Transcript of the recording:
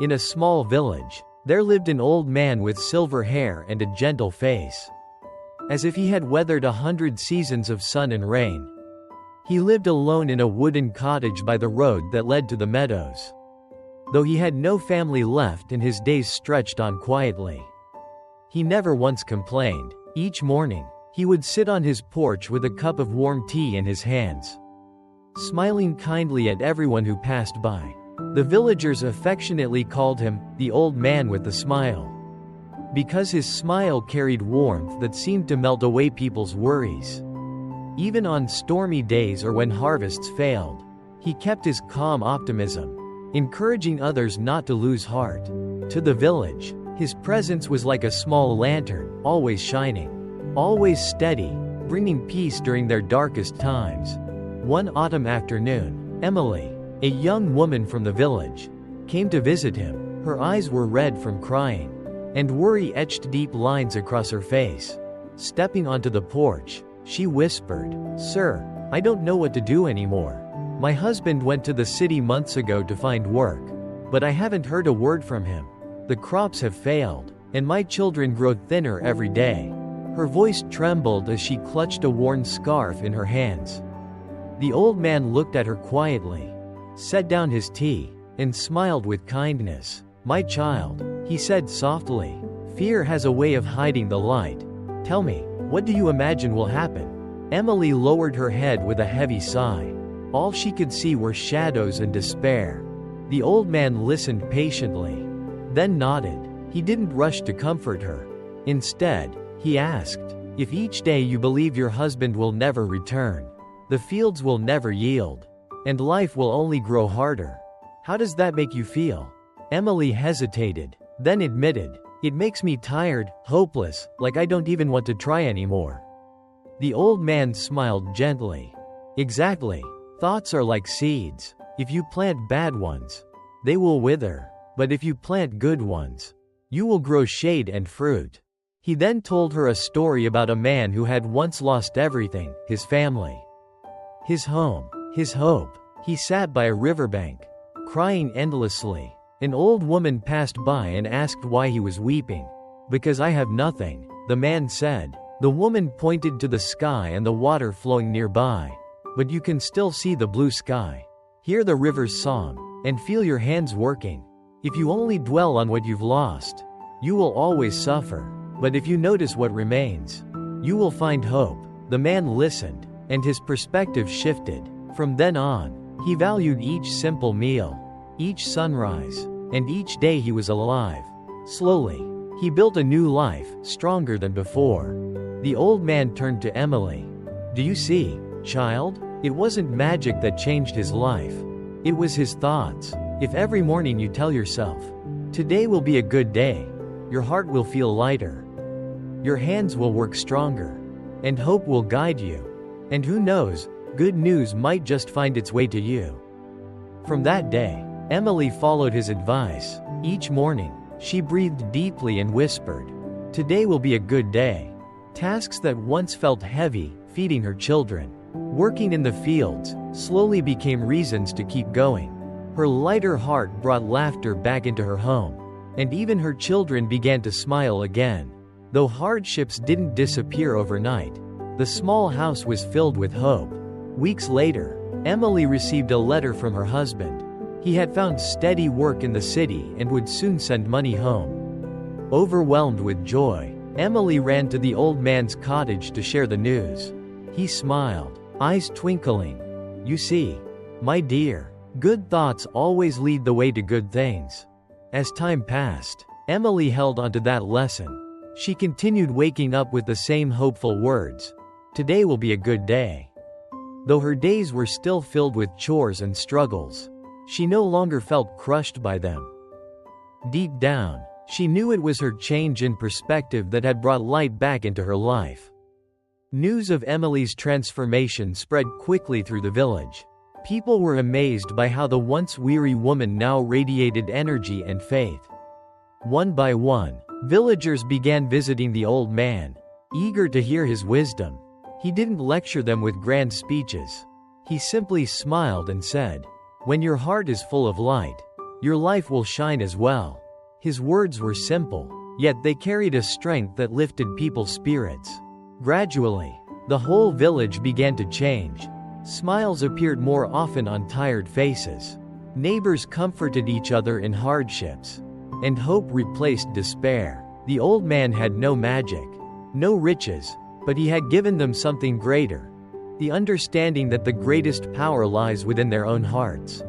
In a small village, there lived an old man with silver hair and a gentle face. As if he had weathered 100 seasons of sun and rain. He lived alone in a wooden cottage by the road that led to the meadows. Though he had no family left and his days stretched on quietly. He never once complained. Each morning, he would sit on his porch with a cup of warm tea in his hands, smiling kindly at everyone who passed by. The villagers affectionately called him, the old man with the smile, because his smile carried warmth that seemed to melt away people's worries. Even on stormy days or when harvests failed, he kept his calm optimism, encouraging others not to lose heart. To the village, his presence was like a small lantern, always shining, always steady, bringing peace during their darkest times. One autumn afternoon, Emily, a young woman from the village, came to visit him. Her eyes were red from crying, and worry etched deep lines across her face. Stepping onto the porch, she whispered, "Sir, I don't know what to do anymore. My husband went to the city months ago to find work, but I haven't heard a word from him. The crops have failed, and my children grow thinner every day." Her voice trembled as she clutched a worn scarf in her hands. The old man looked at her quietly, set down his tea, and smiled with kindness. "My child," he said softly, "fear has a way of hiding the light. Tell me, what do you imagine will happen?" Emily lowered her head with a heavy sigh. All she could see were shadows and despair. The old man listened patiently, then nodded. He didn't rush to comfort her. Instead, he asked, "If each day you believe your husband will never return, the fields will never yield, and life will only grow harder, how does that make you feel?" Emily hesitated, then admitted, "It makes me tired, hopeless, like I don't even want to try anymore." The old man smiled gently. "Exactly. Thoughts are like seeds. If you plant bad ones, they will wither. But if you plant good ones, you will grow shade and fruit." He then told her a story about a man who had once lost everything: his family, his home, his hope. He sat by a riverbank, crying endlessly. An old woman passed by and asked why he was weeping. "Because I have nothing," the man said. The woman pointed to the sky and the water flowing nearby. "But you can still see the blue sky, hear the river's song, and feel your hands working. If you only dwell on what you've lost, you will always suffer. But if you notice what remains, you will find hope." The man listened, and his perspective shifted. From then on, he valued each simple meal, each sunrise, and each day he was alive. Slowly, he built a new life, stronger than before. The old man turned to Emily. "Do you see, child? It wasn't magic that changed his life. It was his thoughts. If every morning you tell yourself, 'Today will be a good day,' your heart will feel lighter. Your hands will work stronger, and hope will guide you. And who knows, good news might just find its way to you." From that day, Emily followed his advice. Each morning, she breathed deeply and whispered, "Today will be a good day." Tasks that once felt heavy, feeding her children, working in the fields, slowly became reasons to keep going. Her lighter heart brought laughter back into her home, and even her children began to smile again. Though hardships didn't disappear overnight, the small house was filled with hope. Weeks later, Emily received a letter from her husband. He had found steady work in the city and would soon send money home. Overwhelmed with joy, Emily ran to the old man's cottage to share the news. He smiled, eyes twinkling. "You see, my dear, good thoughts always lead the way to good things." As time passed, Emily held onto that lesson. She continued waking up with the same hopeful words, "Today will be a good day." Though her days were still filled with chores and struggles, she no longer felt crushed by them. Deep down, she knew it was her change in perspective that had brought light back into her life. News of Emily's transformation spread quickly through the village. People were amazed by how the once weary woman now radiated energy and faith. One by one, villagers began visiting the old man, eager to hear his wisdom. He didn't lecture them with grand speeches. He simply smiled and said, "When your heart is full of light, Your life will shine as well." His words were simple, yet they carried a strength that lifted people's spirits. Gradually, the whole village began to change. Smiles appeared more often on tired faces. Neighbors comforted each other in hardships. And hope replaced despair. The old man had no magic, no riches, but he had given them something greater: the understanding that the greatest power lies within their own hearts.